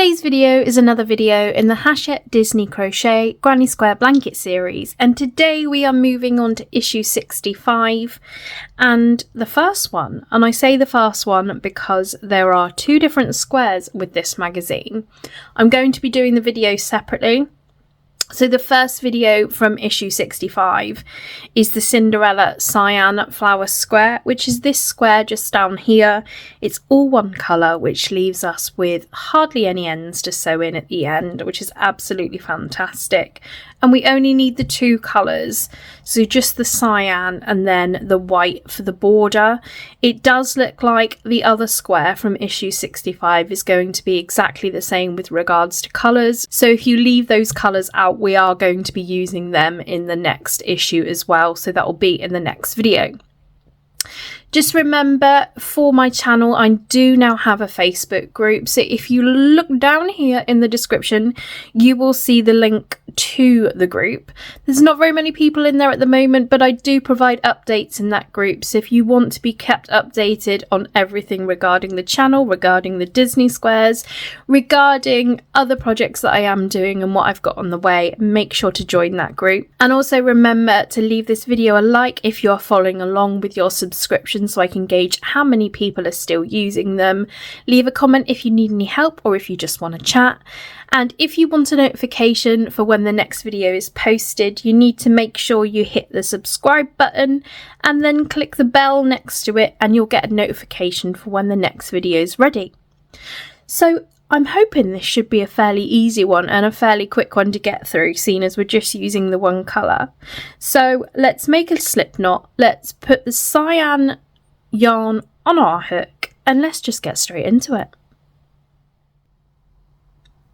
Today's video is another video in the Hachette Disney Crochet Granny Square Blanket series, and today we are moving on to issue 65 and the first one. And I say the first one because there are two different squares with this magazine. I'm going to be doing the video separately. So the first video from issue 65 is the Cinderella Cyan flower square, which is this square just down here. It's all one colour, which leaves us with hardly any ends to sew in at the end, which is absolutely fantastic. And we only need the two colours, so just the cyan and then the white for the border. It does look like the other square from issue 65 is going to be exactly the same with regards to colours. So if you leave those colours out, we are going to be using them in the next issue as well. So that will be in the next video. Just remember, for my channel, I do now have a Facebook group. So if you look down here in the description, you will see the link to the group. There's not very many people in there at the moment, but I do provide updates in that group. So if you want to be kept updated on everything regarding the channel, regarding the Disney squares, regarding other projects that I am doing and what I've got on the way, make sure to join that group. And also remember to leave this video a like if you're following along with your subscription, so I can gauge how many people are still using them. Leave a comment if you need any help or if you just want to chat. And if you want a notification for when the next video is posted, you need to make sure you hit the subscribe button and then click the bell next to it, and you'll get a notification for when the next video is ready. So I'm hoping this should be a fairly easy one and a fairly quick one to get through, seeing as we're just using the one colour. So let's make a slip knot. Let's put the cyan yarn on our hook and let's just get straight into it.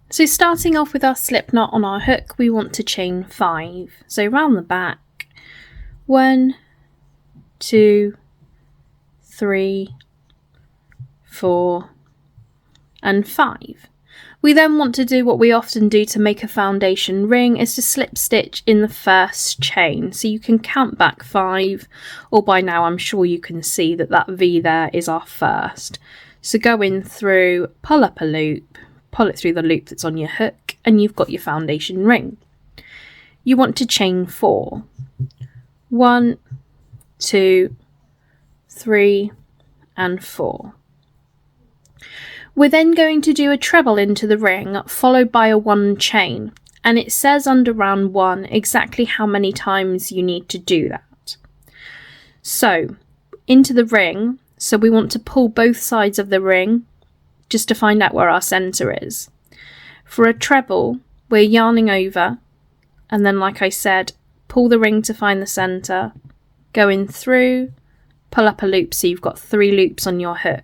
So starting off with our slip knot on our hook, we want to chain 5. So round the back, 1, 2, 3, 4 and 5. We then want to do what we often do to make a foundation ring, is to slip stitch in the first chain. So you can count back 5, or by now I'm sure you can see that that V there is our first. So go in through, pull up a loop, pull it through the loop that's on your hook, and you've got your foundation ring. You want to chain 4. 1, 2, 3 and 4. We're then going to do a treble into the ring, followed by a 1 chain, and it says under round 1 exactly how many times you need to do that. So into the ring, so we want to pull both sides of the ring just to find out where our centre is. For a treble, we're yarning over, and then like I said, pull the ring to find the centre, go in through, pull up a loop so you've got 3 loops on your hook.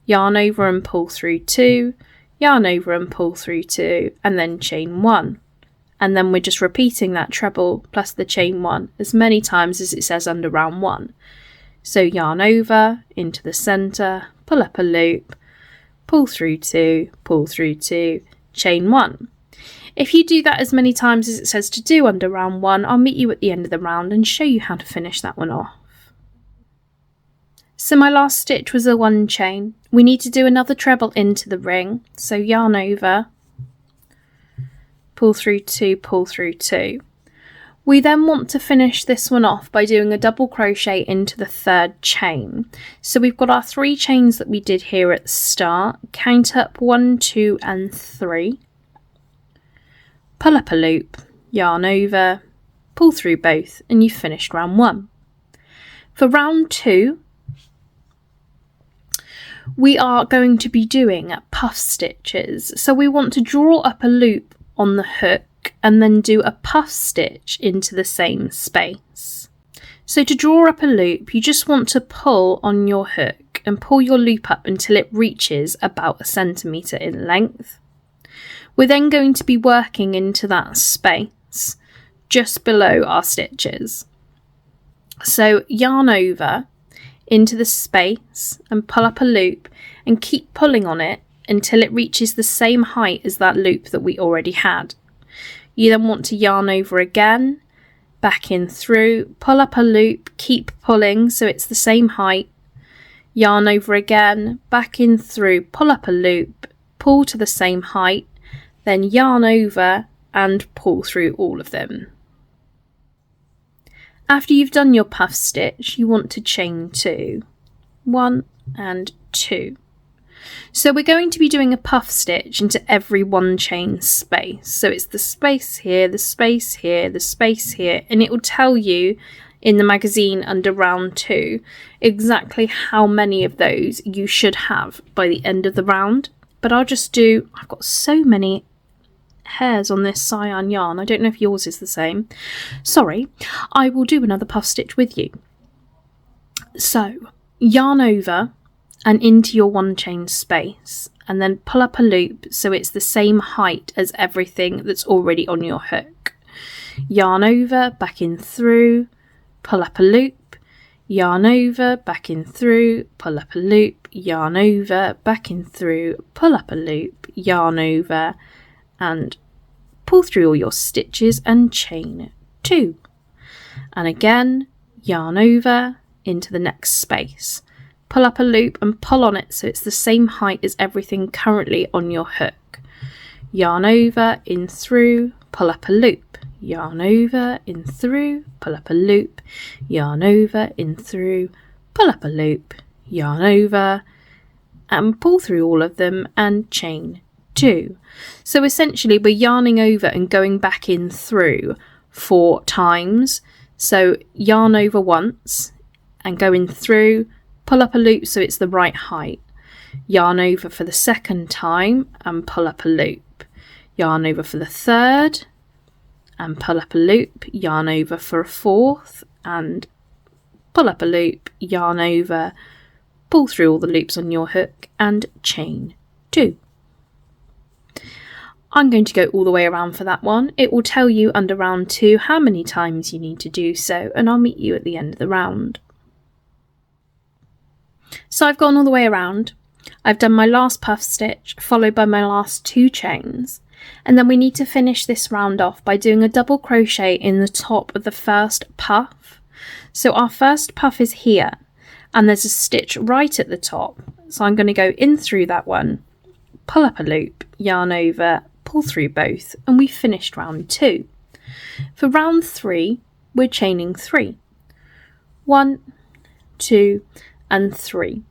Yarn over and pull through 2, yarn over and pull through 2, and then chain 1. And then we're just repeating that treble plus the chain 1 as many times as it says under round 1. So yarn over, into the centre, pull up a loop, pull through 2, chain 1. If you do that as many times as it says to do under round 1, I'll meet you at the end of the round and show you how to finish that one off. So my last stitch was a 1 chain. We need to do another treble into the ring. So yarn over, pull through 2, pull through 2. We then want to finish this one off by doing a double crochet into the 3rd chain. So we've got our 3 chains that we did here at the start. Count up 1, 2 and 3. Pull up a loop, yarn over, pull through both, and you've finished round 1. For round 2, we are going to be doing puff stitches. So we want to draw up a loop on the hook and then do a puff stitch into the same space. So to draw up a loop, you just want to pull on your hook and pull your loop up until it reaches about 1 centimetre in length. We're then going to be working into that space just below our stitches. So yarn over into the space and pull up a loop and keep pulling on it until it reaches the same height as that loop that we already had. You then want to yarn over again, back in through, pull up a loop, keep pulling so it's the same height, yarn over again, back in through, pull up a loop, pull to the same height, then yarn over and pull through all of them. After you've done your puff stitch, you want to chain 2. 1 and 2. So we're going to be doing a puff stitch into every one chain space. So it's the space here, the space here, the space here, and it will tell you in the magazine under round 2 exactly how many of those you should have by the end of the round. But I've got so many hairs on this cyan yarn, I don't know if yours is the same. Sorry, I will do another puff stitch with you. So yarn over and into your one chain space, and then pull up a loop so it's the same height as everything that's already on your hook. Yarn over, back in through, pull up a loop, yarn over, back in through, pull up a loop, yarn over, back in through, pull up a loop, yarn over, and pull through all your stitches and chain 2. And again, yarn over into the next space. Pull up a loop and pull on it so it's the same height as everything currently on your hook. Yarn over, in through, pull up a loop. Yarn over, in through, pull up a loop. Yarn over, in through, pull up a loop. Yarn over, and pull through all of them and chain 2. So essentially we're yarning over and going back in through 4 times. So yarn over once and go in through, pull up a loop so it's the right height. Yarn over for the second time and pull up a loop. Yarn over for the third and pull up a loop. Yarn over for a fourth and pull up a loop. Yarn over, pull through all the loops on your hook and chain 2. I'm going to go all the way around for that one. It will tell you under round 2 how many times you need to do so, and I'll meet you at the end of the round. So I've gone all the way around. I've done my last puff stitch followed by my last 2 chains, and then we need to finish this round off by doing a double crochet in the top of the first puff. So our first puff is here and there's a stitch right at the top, so I'm going to go in through that one, pull up a loop, yarn over, pull through both, and we finished round 2. For round 3 we're chaining 3. 1, 2 and 3.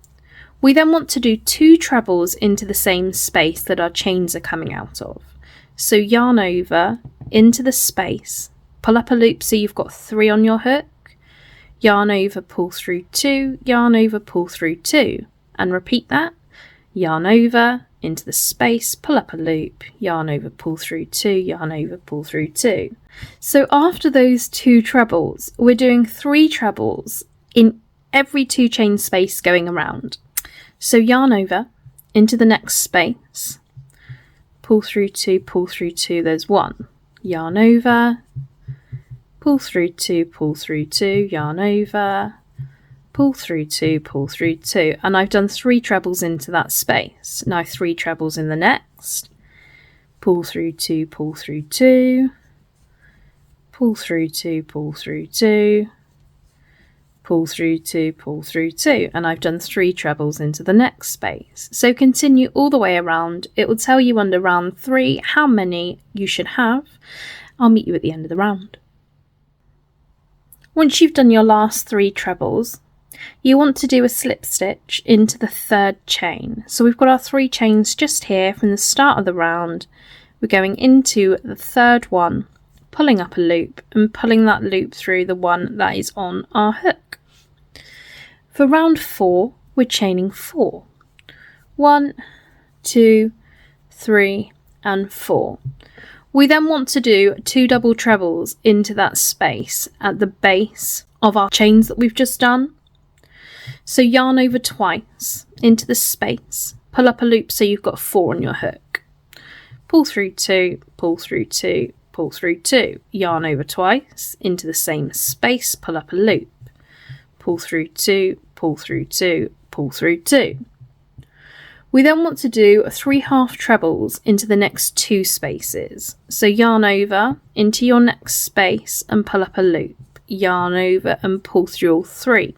We then want to do 2 trebles into the same space that our chains are coming out of. So yarn over into the space, pull up a loop so you've got 3 on your hook, yarn over, pull through 2, yarn over, pull through 2, and repeat that. Yarn over into the space, pull up a loop, yarn over, pull through 2, yarn over, pull through 2. So after those 2 trebles, we're doing 3 trebles in every 2 chain space going around. So yarn over into the next space, pull through 2, there's 1, yarn over, pull through 2, yarn over, pull through 2, and I've done 3 trebles into that space. Now 3 trebles in the next, pull through 2, pull through 2, pull through 2, pull through 2, pull through 2, pull through 2, and I've done 3 trebles into the next space. So continue all the way around. It will tell you under round 3 how many you should have. I'll meet you at the end of the round. Once you've done your last 3 trebles, you want to do a slip stitch into the 3rd chain. So we've got our 3 chains just here from the start of the round. We're going into the 3rd one, pulling up a loop and pulling that loop through the one that is on our hook. For round 4, we're chaining 4. 1, 2, 3 and 4. We then want to do 2 double trebles into that space at the base of our chains that we've just done. So yarn over twice into the space, pull up a loop so you've got 4 on your hook, pull through 2, pull through 2, pull through 2, yarn over twice into the same space, pull up a loop, pull through 2, pull through 2, pull through 2. We then want to do 3 half trebles into the next 2 spaces. So yarn over into your next space and pull up a loop, yarn over and pull through all 3.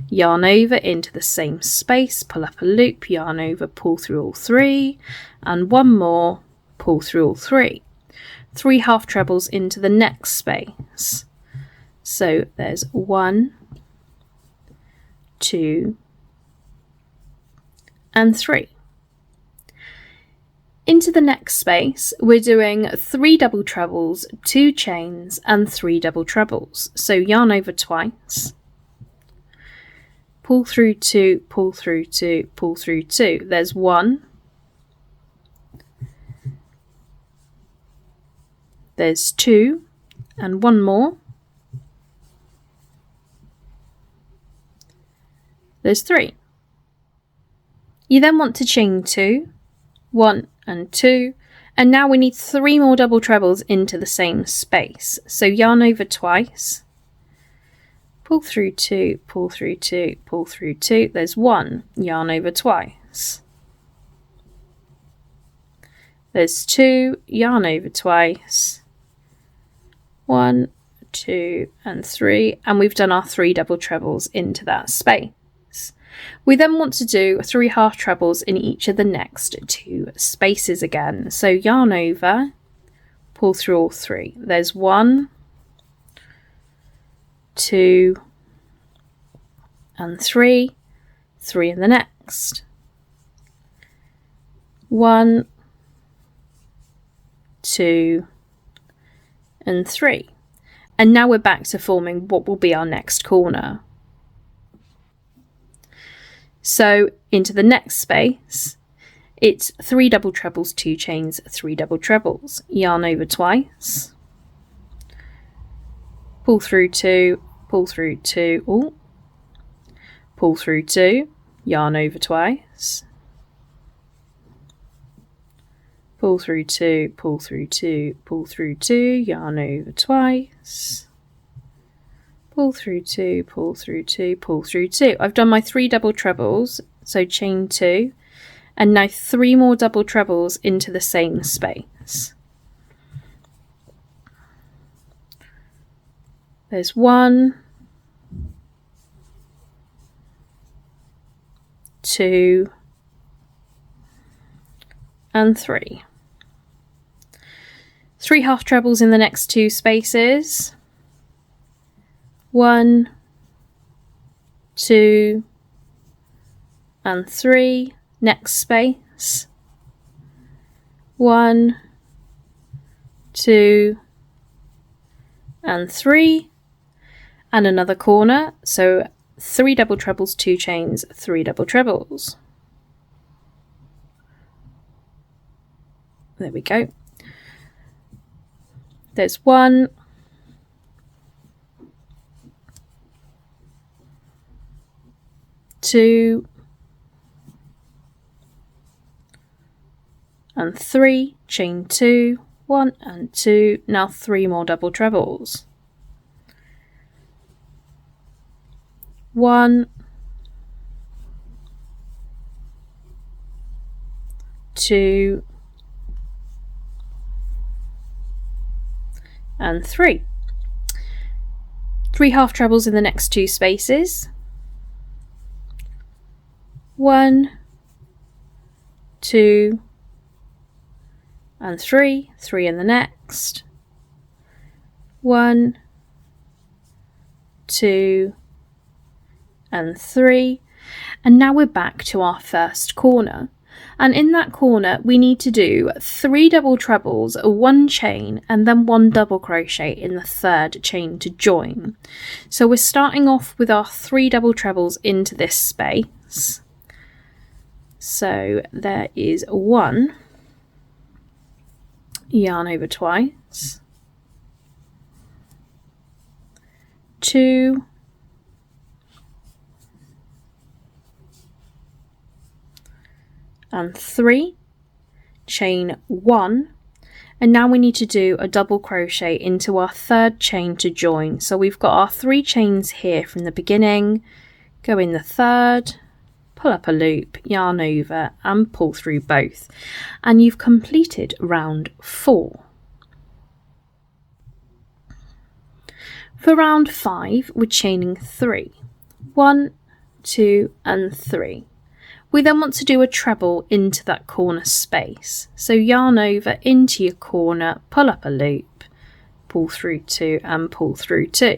yarn over into the same space, pull up a loop, yarn over, pull through all 3, and one more, pull through all 3. 3 half trebles into the next space. So there's 1, 2, and 3. Into the next space, we're doing 3 double trebles, 2 chains, and 3 double trebles. So yarn over twice, pull through 2, pull through 2, pull through 2. There's 1, there's 2, and one more. There's 3. You then want to chain 2, 1 and 2, and now we need 3 more double trebles into the same space. So yarn over twice, pull through 2, pull through 2, pull through 2. There's 1, yarn over twice. There's 2, yarn over twice. 1, 2, and 3, and we've done our 3 double trebles into that space. We then want to do 3 half trebles in each of the next 2 spaces again. So yarn over, pull through all 3. There's 1, 2, and 3. 3 in the next. 1, 2, and 3. And now we're back to forming what will be our next corner. So into the next space, it's 3 double trebles, 2 chains, 3 double trebles. Yarn over twice, pull through 2, pull through 2, pull through 2, yarn over twice, pull through 2, pull through 2, pull through 2, yarn over twice, pull through 2, pull through 2, pull through 2. I've done my 3 double trebles, so chain 2, and now 3 more double trebles into the same space. There's 1, 2, and 3. 3 half trebles in the next 2 spaces. 1, 2, and 3. Next space. 1, 2, and 3. And another corner. So 3 double trebles, 2 chains, 3 double trebles. There we go. There's 1, 2, and 3, chain 2, 1 and 2, now 3 more double trebles. 1, 2, and 3. 3 half trebles in the next 2 spaces. 1, 2, and 3. 3 in the next. 1, 2, and 3. And now we're back to our first corner. And in that corner we need to do 3 double trebles, 1 chain, and then 1 double crochet in the 3rd chain to join. So we're starting off with our 3 double trebles into this space. So there is 1, yarn over twice, 2, and 3, chain 1, and now we need to do a double crochet into our 3rd chain to join. So we've got our 3 chains here from the beginning, go in the 3rd, pull up a loop, yarn over, and pull through both, and you've completed round 4. For round 5, we're chaining 3, 1, 2 and 3. We then want to do a treble into that corner space. So yarn over into your corner, pull up a loop, pull through 2 and pull through 2.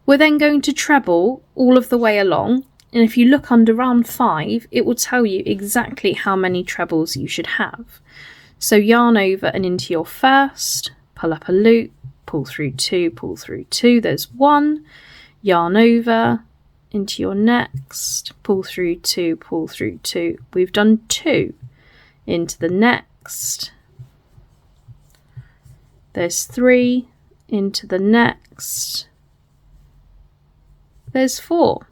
We're then going to treble all of the way along, and if you look under round 5, it will tell you exactly how many trebles you should have. So yarn over and into your first, pull up a loop, pull through 2, there's 1, yarn over into your next, pull through 2, we've done 2, into the next, there's 3, into the next, there's 4.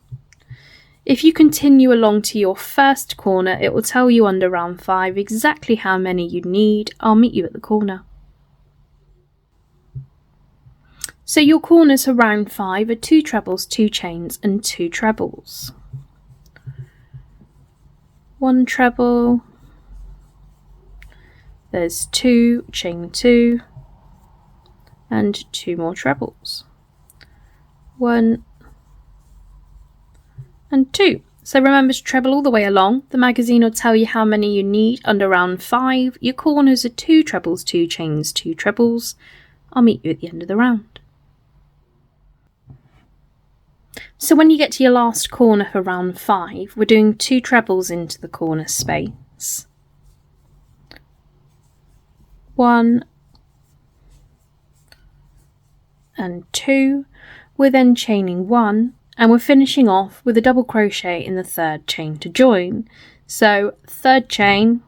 If you continue along to your first corner, it will tell you under round 5 exactly how many you need. I'll meet you at the corner. So your corners for round 5 are 2 trebles, 2 chains and 2 trebles. 1 treble, there's 2, chain 2 and 2 more trebles. 1 and 2. So remember to treble all the way along. The magazine will tell you how many you need under round 5. Your corners are 2 trebles, 2 chains, 2 trebles. I'll meet you at the end of the round. So when you get to your last corner for round 5, we're doing 2 trebles into the corner space. 1 and 2. We're then chaining 1. And we're finishing off with a double crochet in the 3rd chain to join. So 3rd chain,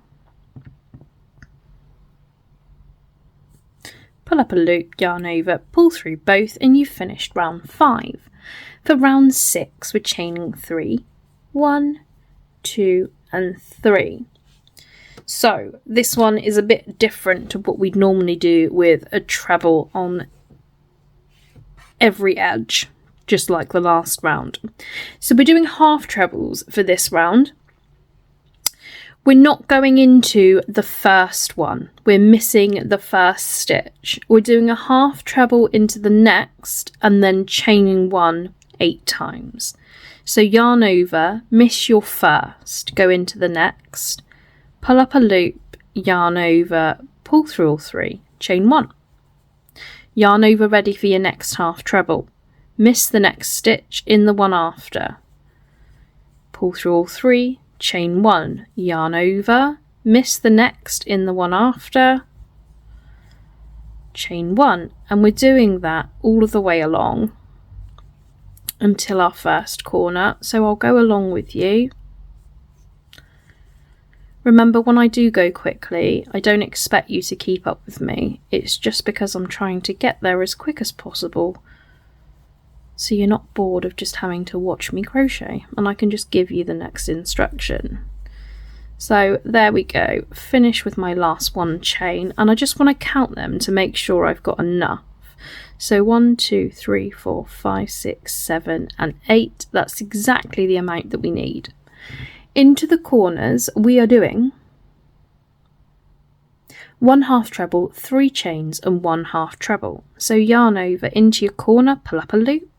pull up a loop, yarn over, pull through both, and you've finished round 5. For round 6, we're chaining 3, 1, 2 and 3. So this one is a bit different to what we'd normally do with a treble on every edge, just like the last round. So we're doing half trebles for this round. We're not going into the first one. We're missing the first stitch. We're doing a half treble into the next and then chaining 1 8 times. So yarn over, miss your first, go into the next, pull up a loop, yarn over, pull through all 3, chain 1. Yarn over ready for your next half treble. Miss the next stitch in the one after. Pull through all 3, chain 1, yarn over, miss the next in the one after, chain 1, and we're doing that all of the way along until our first corner. So I'll go along with you. Remember, when I do go quickly, I don't expect you to keep up with me. It's just because I'm trying to get there as quick as possible, so you're not bored of just having to watch me crochet, and I can just give you the next instruction. So there we go, finish with my last 1 chain, and I just want to count them to make sure I've got enough. So 1, 2, 3, 4, 5, 6, 7 and 8, that's exactly the amount that we need. Into the corners we are doing 1 half treble, 3 chains and 1 half treble. So yarn over into your corner, pull up a loop,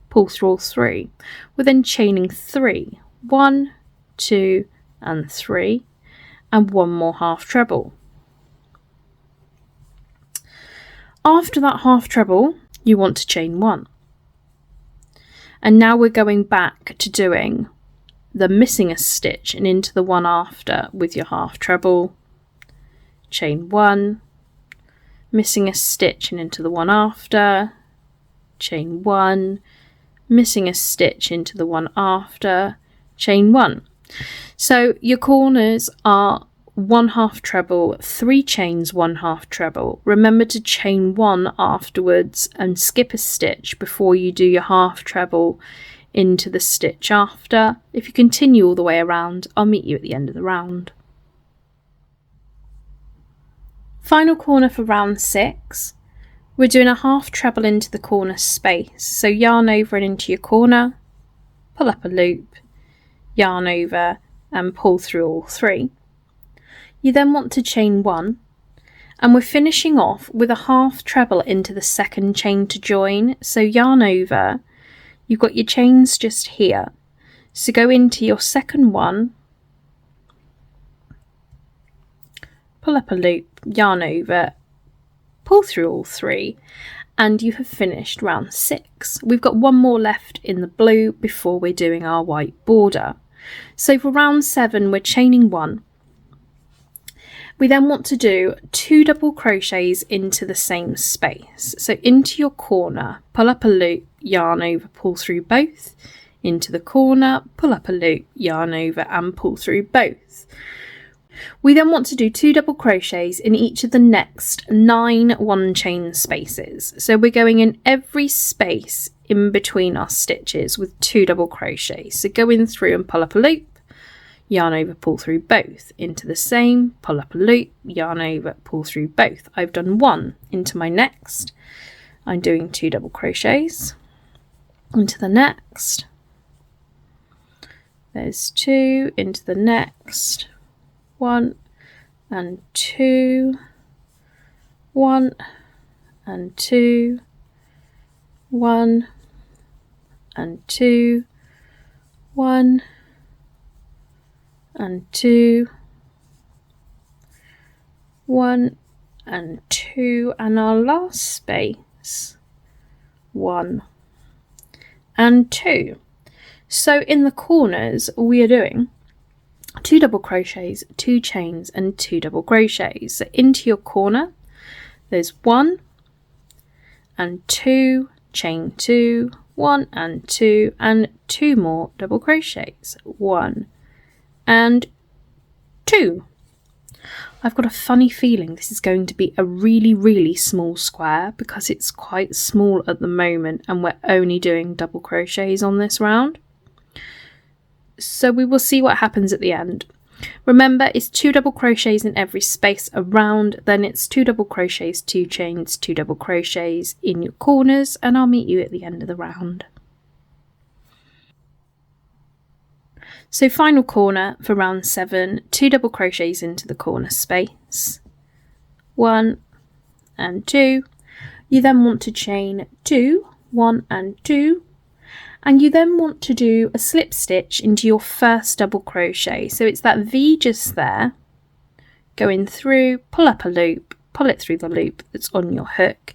pull through all 3. We're then chaining 3, 1, 2 and 3 and 1 more half treble. After that half treble you want to chain 1, and now we're going back to doing the missing a stitch and into the one after with your half treble, chain 1, missing a stitch and into the one after, chain 1, missing a stitch into the one after, chain 1. So your corners are 1 half treble, 3 chains, 1 half treble. Remember to chain 1 afterwards and skip a stitch before you do your half treble into the stitch after. If you continue all the way around, I'll meet you at the end of the round. Final corner for round 6. We're doing a half treble into the corner space. So yarn over and into your corner, pull up a loop, yarn over and pull through all 3. You then want to chain 1, and we're finishing off with a half treble into the second chain to join. So yarn over, you've got your chains just here. So go into your second one, pull up a loop, yarn over, pull through all 3, and you have finished round 6. We've got one more left in the blue before we're doing our white border. So for round 7 we're chaining 1. We then want to do 2 double crochets into the same space. So into your corner, pull up a loop, yarn over, pull through both. Into the corner, pull up a loop, yarn over and pull through both. We then want to do 2 double crochets in each of the next 9 one chain spaces. So we're going in every space in between our stitches with 2 double crochets. So go in through and pull up a loop, yarn over, pull through both. Into the same, pull up a loop, yarn over, pull through both. I've done 1 into my next. I'm doing 2 double crochets into the next. There's 2 into the next. 1 and 2, 1 and 2, 1 and 2, 1 and 2, 1 and 2, and our last space 1 and 2. So in the corners we are doing 2 double crochets, 2 chains and 2 double crochets. So into your corner there's 1 and 2, chain 2, 1 and 2 and 2 more double crochets, 1 and 2. I've got a funny feeling this is going to be a really small square because it's quite small at the moment and we're only doing double crochets on this round. So we will see what happens at the end. Remember, it's 2 double crochets in every space around, then it's 2 double crochets, 2 chains, 2 double crochets in your corners, and I'll meet you at the end of the round. So final corner for round 7, 2 double crochets into the corner space, 1 and 2. You then want to chain 2, 1 and 2, and you then want to do a slip stitch into your first double crochet. So it's that V just there, go in through, pull up a loop, pull it through the loop that's on your hook.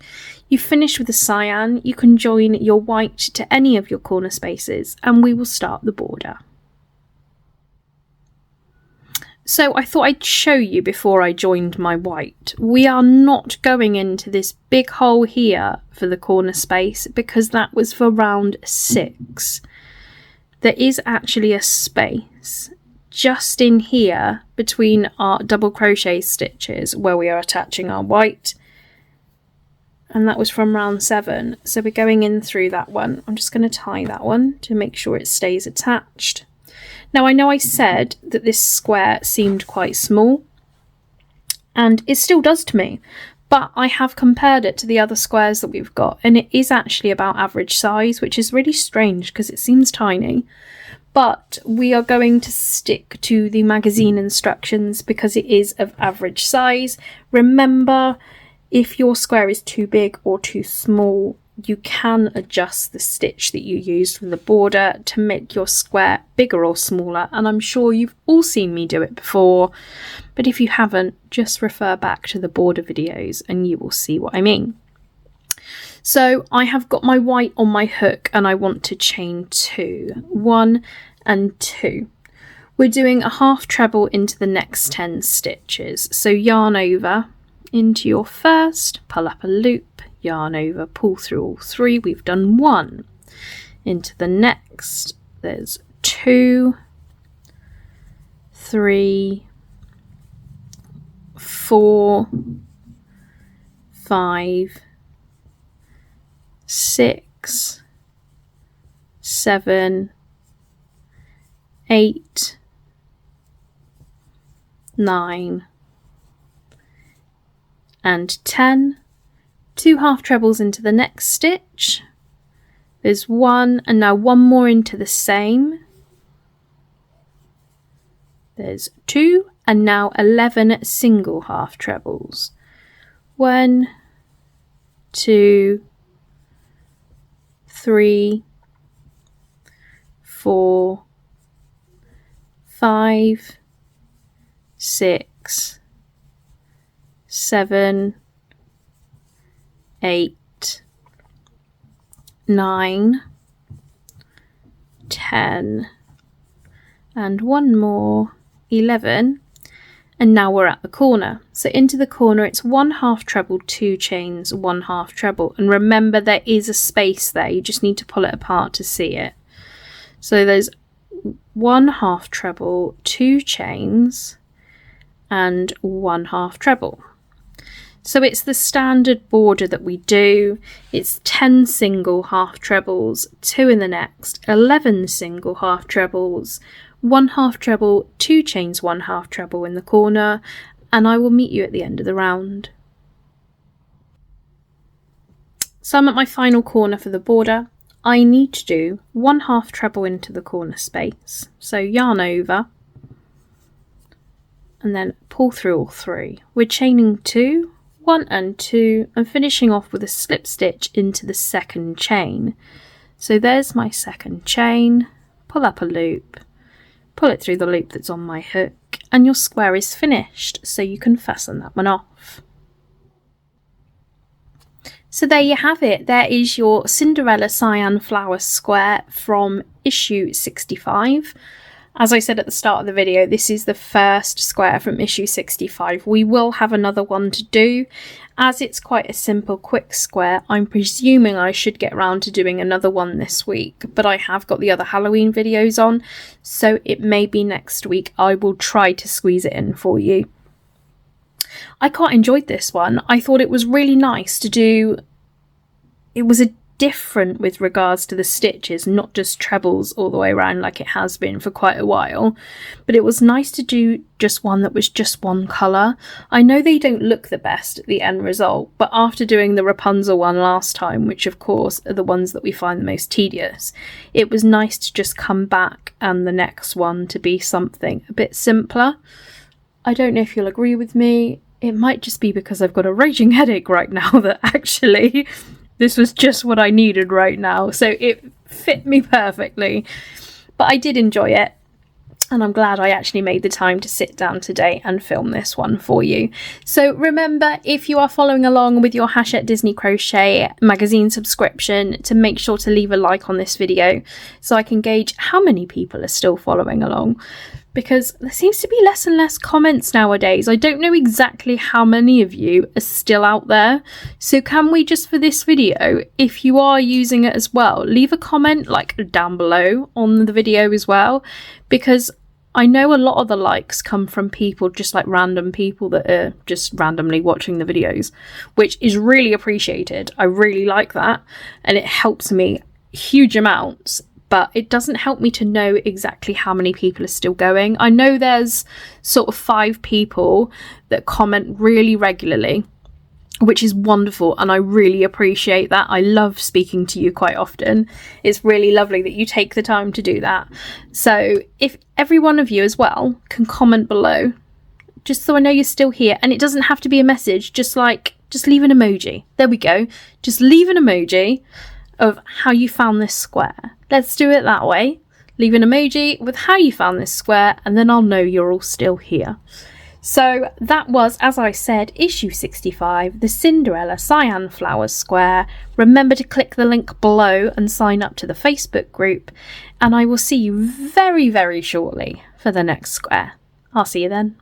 You finish with a cyan, you can join your white to any of your corner spaces and we will start the border. So I thought I'd show you before I joined my white. We are not going into this big hole here for the corner space because that was for round 6. There is actually a space just in here between our double crochet stitches where we are attaching our white, and that was from round 7. So we're going in through that one. I'm just going to tie that one to make sure it stays attached. Now I know I said that this square seemed quite small, and it still does to me, but I have compared it to the other squares that we've got, and it is actually about average size, which is really strange because it seems tiny. But we are going to stick to the magazine instructions because it is of average size. Remember, if your square is too big or too small, you can adjust the stitch that you used from the border to make your square bigger or smaller, and I'm sure you've all seen me do it before, but if you haven't, just refer back to the border videos and you will see what I mean. So I have got my white on my hook and I want to chain 2, 1 and 2. We're doing a half treble into the next 10 stitches, so yarn over into your first, pull up a loop, yarn over, pull through all 3. We've done 1 into the next. There's 2, 3, 4, 5, 6, 7, 8, 9 and 10. 2 half trebles into the next stitch. There's 1 and now 1 more into the same. There's 2 and now 11 single half trebles. 1, 2, 3, 4, 5, 6, 7, 8, 9, 10, and one more, 11. And now we're at the corner. So into the corner, it's 1 half treble, 2 chains, 1 half treble. And remember, there is a space there. You just need to pull it apart to see it. So there's 1 half treble, 2 chains, and 1 half treble. So it's the standard border that we do. It's 10 single half trebles, 2 in the next, 11 single half trebles, 1 half treble, 2 chains, 1 half treble in the corner, and I will meet you at the end of the round. So I'm at my final corner for the border. I need to do 1 half treble into the corner space. So yarn over and then pull through all 3. We're chaining 2, 1 and 2, and finishing off with a slip stitch into the second chain. So there's my second chain, pull up a loop, pull it through the loop that's on my hook, and your square is finished, so you can fasten that one off. So there you have it. There is your Cinderella Cyan flower square from issue 65. As I said at the start of the video, this is the first square from issue 65. We will have another one to do. As it's quite a simple, quick square, I'm presuming I should get around to doing another one this week, but I have got the other Halloween videos on, so it may be next week. I will try to squeeze it in for you. I quite enjoyed this one. I thought it was really nice to do. It was a different with regards to the stitches, not just trebles all the way around like it has been for quite a while, but it was nice to do just one that was just one colour. I know they don't look the best at the end result, but after doing the Rapunzel one last time, which of course are the ones that we find the most tedious, it was nice to just come back and the next one to be something a bit simpler. I don't know if you'll agree with me. It might just be because I've got a raging headache right now that actually this was just what I needed right now, so it fit me perfectly. But I did enjoy it, and I'm glad I actually made the time to sit down today and film this one for you. So remember, if you are following along with your Hachette Disney Crochet magazine subscription, to make sure to leave a like on this video so I can gauge how many people are still following along, because there seems to be less and less comments nowadays. I don't know exactly how many of you are still out there. So can we just, for this video, if you are using it as well, leave a comment like down below on the video as well, because I know a lot of the likes come from people, just like random people that are just randomly watching the videos, which is really appreciated. I really like that, and it helps me huge amounts. But it doesn't help me to know exactly how many people are still going. I know there's sort of 5 people that comment really regularly, which is wonderful, and I really appreciate that. I love speaking to you quite often. It's really lovely that you take the time to do that. So if every one of you as well can comment below, just so I know you're still here, and it doesn't have to be a message, just leave an emoji. There we go. Just leave an emoji of how you found this square. Let's do it that way. Leave an emoji with how you found this square, and then I'll know you're all still here. So that was, as I said, issue 65, the Cinderella Cyan Flowers Square. Remember to click the link below and sign up to the Facebook group, and I will see you very, very shortly for the next square. I'll see you then.